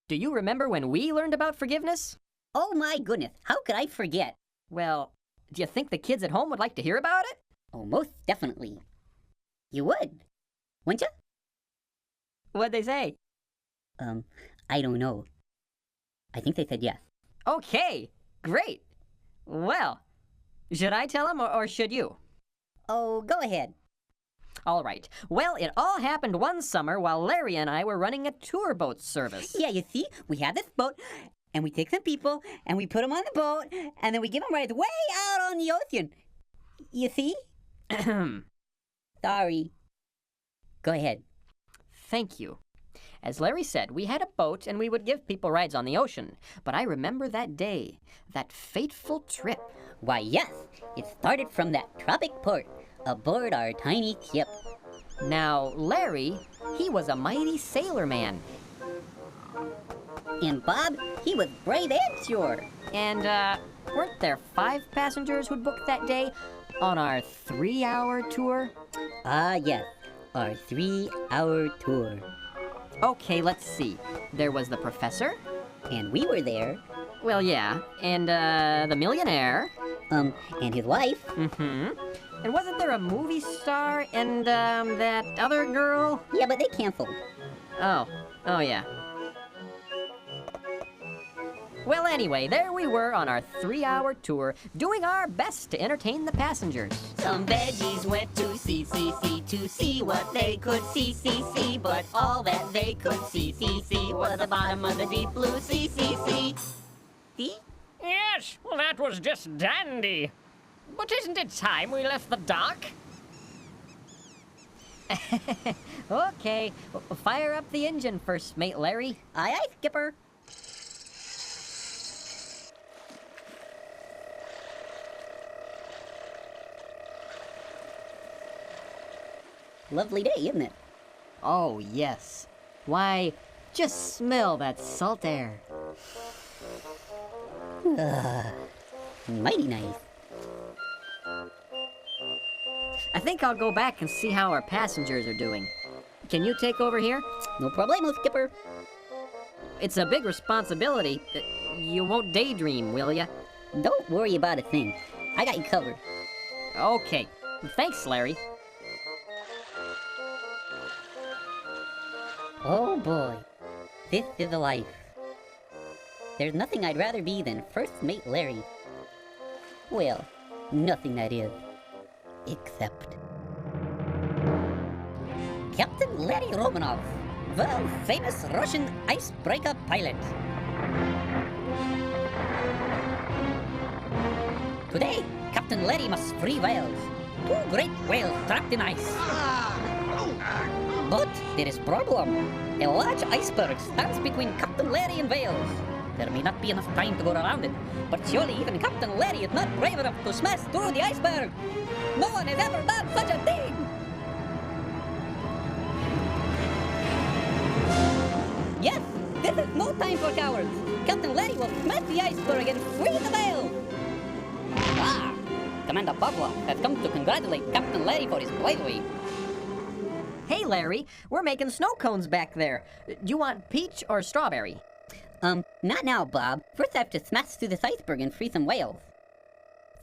do you remember when we learned about forgiveness? Oh my goodness, how could I forget? Well, do you think the kids at home would like to hear about it? Oh, most definitely. You would, wouldn't you? What'd they say? I don't know. I think they said yes. Okay, great. Well, should I tell them or should you? Oh, go ahead. All right. Well, it all happened one summer while Larry and I were running a tour boat service. Yeah, you see, we have this boat, and we take some people, and we put them on the boat, and then we give them rides way out on the ocean. You see? Sorry. Go ahead. Thank you. As Larry said, we had a boat and we would give people rides on the ocean. But I remember that day, that fateful trip. Why, yes, it started from that tropic port aboard our tiny ship. Now, Larry, he was a mighty sailor man. And Bob, he was brave and sure. And, weren't there 5 passengers who'd booked that day on our 3-hour tour? Ah, yes, our 3-hour tour. Okay, let's see. There was the professor. And we were there. Well, yeah. And, the millionaire. And his wife. Mm-hmm. And wasn't there a movie star and, that other girl? Yeah, but they canceled. Oh yeah. Well, anyway, there we were on our 3-hour tour, doing our best to entertain the passengers. Some veggies went to CCC to see what they could see, but all that they could see was the bottom of the deep blue sea. See? Yes, well, that was just dandy. But isn't it time we left the dock? Okay, fire up the engine first, mate Larry. Aye, aye, skipper. Lovely day, isn't it? Oh, yes. Why, just smell that salt air. Mighty nice. I think I'll go back and see how our passengers are doing. Can you take over here? No problemo, skipper. It's a big responsibility. You won't daydream, will ya? Don't worry about a thing. I got you covered. Okay. Thanks, Larry. Oh boy, this is a life. There's nothing I'd rather be than First Mate Larry. Well, nothing that is. Except Captain Larry Romanov, world famous Russian icebreaker pilot. Today, Captain Larry must free whales. 2 great whales trapped in ice. But there is problem. A large iceberg stands between Captain Larry and whales. There may not be enough time to go around it, but surely even Captain Larry is not brave enough to smash through the iceberg. No one has ever done such a thing! Yes, this is no time for cowards. Captain Larry will smash the iceberg and free the whale. Ah! Commander Pavlov has come to congratulate Captain Larry for his bravery. Hey, Larry, we're making snow cones back there. Do you want peach or strawberry? Not now, Bob. First I have to smash through this iceberg and free some whales.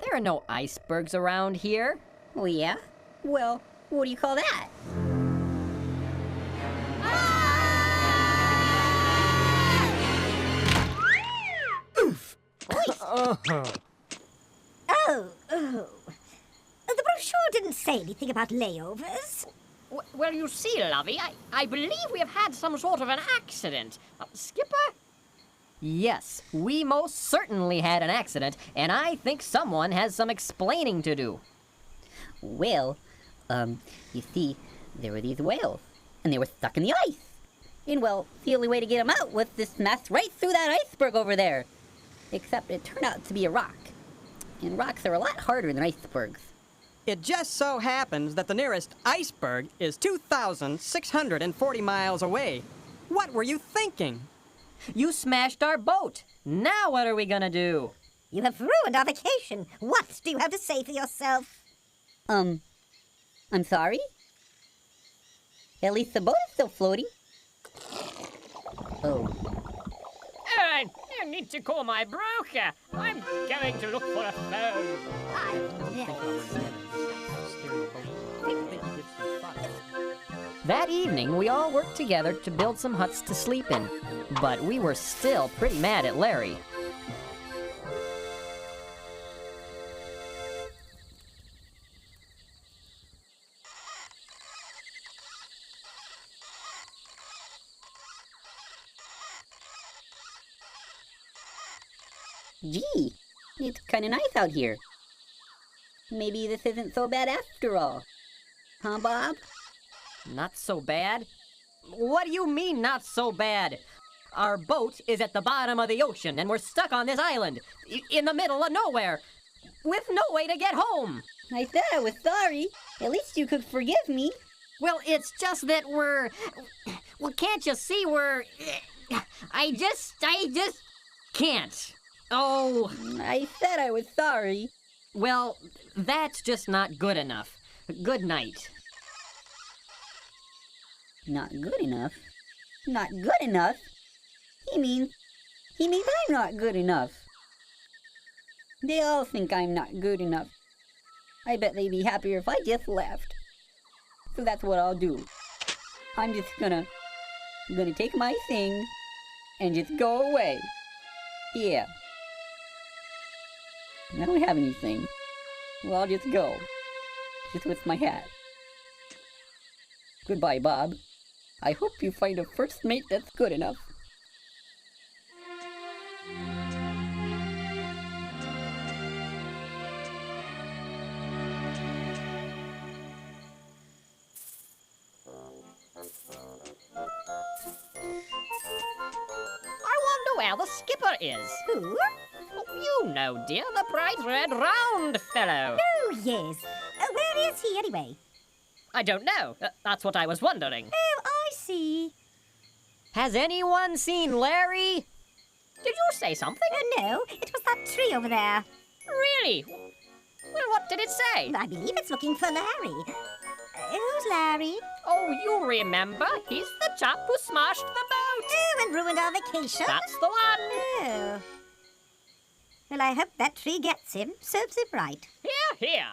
There are no icebergs around here. Oh, yeah? Well, what do you call that? Oof! Oh. The brochure didn't say anything about layovers. Well, you see, Lovey, I believe we have had some sort of an accident. Skipper? Yes, we most certainly had an accident, and I think someone has some explaining to do. Well, you see, there were these whales, and they were stuck in the ice. And, well, the only way to get them out was to smash right through that iceberg over there. Except it turned out to be a rock. And rocks are a lot harder than icebergs. It just so happens that the nearest iceberg is 2,640 miles away. What were you thinking? You smashed our boat. Now what are we gonna do? You have ruined our vacation. What do you have to say for yourself? I'm sorry? At least the boat is still floating. Oh, I need to call my broker. I'm going to look for a phone. That evening, we all worked together to build some huts to sleep in, but we were still pretty mad at Larry. Gee, it's kind of nice out here. Maybe this isn't so bad after all. Huh, Bob? Not so bad? What do you mean, not so bad? Our boat is at the bottom of the ocean, and we're stuck on this island, in the middle of nowhere, with no way to get home. I said I was sorry. At least you could forgive me. Well, it's just that we're... Well, can't you see we're... I just can't. Oh, I said I was sorry. well, that's just not good enough. Good night. Not good enough? Not good enough? He means I'm not good enough. They all think I'm not good enough. I bet they'd be happier if I just left. So that's what I'll do. I'm just gonna take my thing and just go away. Yeah. I don't have anything. Well, I'll just go. Just with my hat. Goodbye, Bob. I hope you find a first mate that's good enough. I wonder where the skipper is. Who? Oh, you know, dear, the bright red round fellow. Oh, yes. Where is he, anyway? I don't know. That's what I was wondering. Oh, I see. Has anyone seen Larry? Did you say something? No, it was that tree over there. Really? Well, what did it say? I believe it's looking for Larry. Who's Larry? Oh, you remember? He's the chap who smashed the boat. Oh, and ruined our vacation? That's the one. Oh. Well, I hope that tree gets him. Serves him right. Here, here.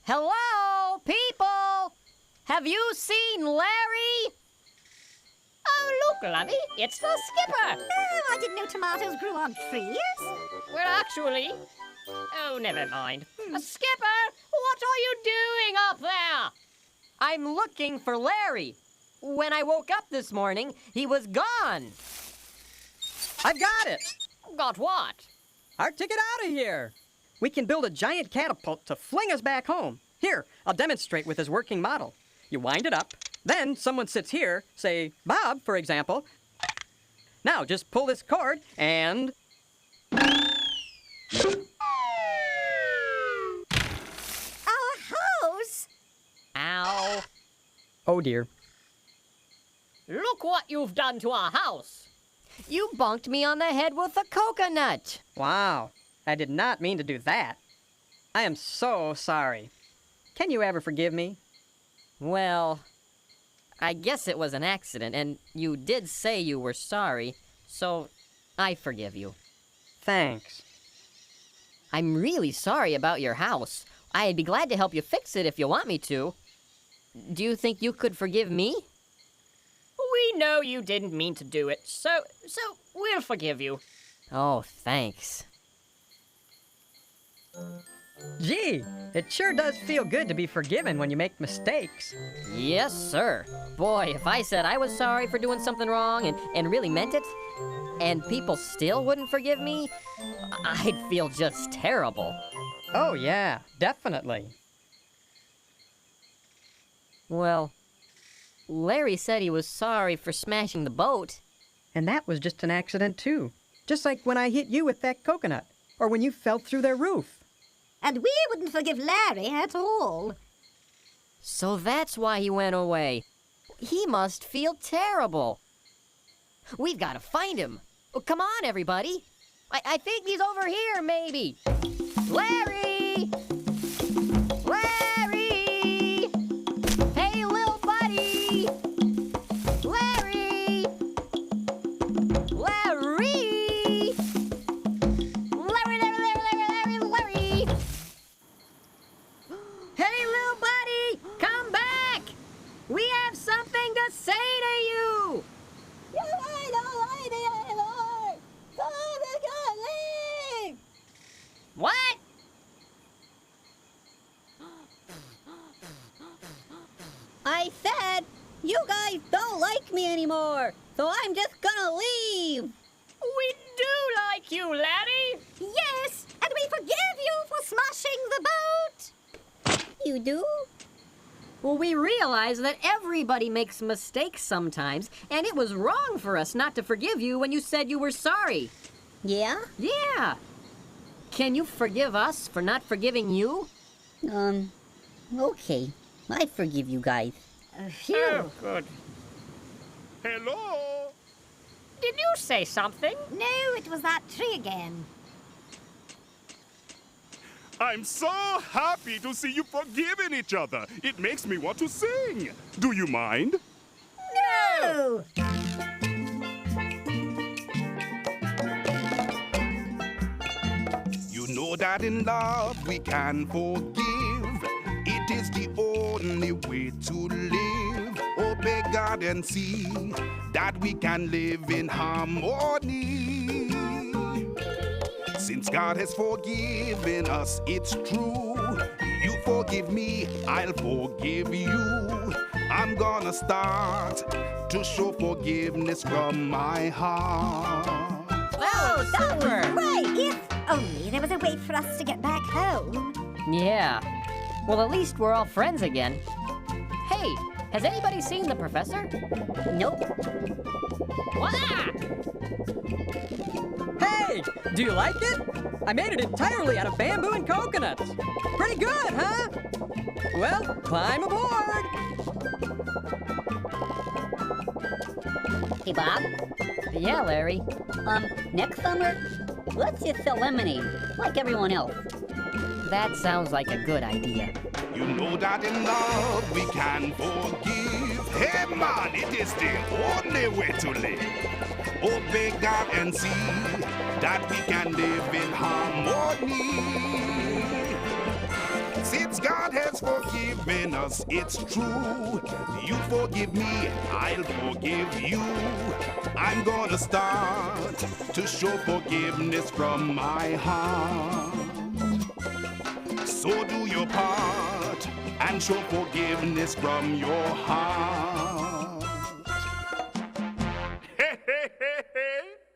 Hello, people! Have you seen Larry? Oh, look, Lovey, it's the skipper. Oh, I didn't know tomatoes grew on trees. Well, actually... Oh, never mind. Skipper, what are you doing up there? I'm looking for Larry. When I woke up this morning, he was gone. I've got it! Got what? Our ticket out of here! We can build a giant catapult to fling us back home. Here, I'll demonstrate with this working model. You wind it up, then someone sits here, say Bob, for example. Now just pull this cord and... Our house? Ow. Oh dear. Look what you've done to our house. You bonked me on the head with a coconut. Wow, I did not mean to do that. I am so sorry. Can you ever forgive me? Well, I guess it was an accident, and you did say you were sorry, so I forgive you. Thanks. I'm really sorry about your house. I'd be glad to help you fix it if you want me to. Do you think you could forgive me? We know you didn't mean to do it, so we'll forgive you. Oh, thanks. Gee, it sure does feel good to be forgiven when you make mistakes. Yes, sir. Boy, if I said I was sorry for doing something wrong and really meant it, and people still wouldn't forgive me, I'd feel just terrible. Oh yeah, definitely. Well, Larry said he was sorry for smashing the boat. And that was just an accident too. Just like when I hit you with that coconut, or when you fell through their roof. And we wouldn't forgive Larry at all. So that's why he went away. He must feel terrible. We've got to find him. Oh, come on, everybody. I think he's over here, maybe. Larry! Larry! Hey, little buddy! Larry! Larry! so I'm just gonna leave. We do like you, laddie. Yes, and we forgive you for smashing the boat. You do? Well, we realize that everybody makes mistakes sometimes, and it was wrong for us not to forgive you when you said you were sorry. Yeah? Yeah. Can you forgive us for not forgiving you? Okay. I forgive you guys. Phew. Oh, good. Hello? Did you say something? No, it was that tree again. I'm so happy to see you forgiving each other. It makes me want to sing. Do you mind? No! You know that in love we can forgive. It is the only way to live. Obey God and see that we can live in harmony. Since God has forgiven us, it's true. You forgive me, I'll forgive you. I'm gonna start to show forgiveness from my heart. Oh, That was right. If only there was a way for us to get back home. Yeah. Well, at least we're all friends again. Hey, has anybody seen the professor? Nope. Wah! Hey, do you like it? I made it entirely out of bamboo and coconuts. Pretty good, huh? Well, climb aboard. Hey, Bob. Yeah, Larry. Next summer, let's just sell lemonade, like everyone else. That sounds like a good idea. You know that in love we can forgive. Hey man, it is the only way to live. Obey God and see that we can live in harmony. Since God has forgiven us, it's true. You forgive me, I'll forgive you. I'm gonna start to show forgiveness from my heart. So do your part and show forgiveness from your heart.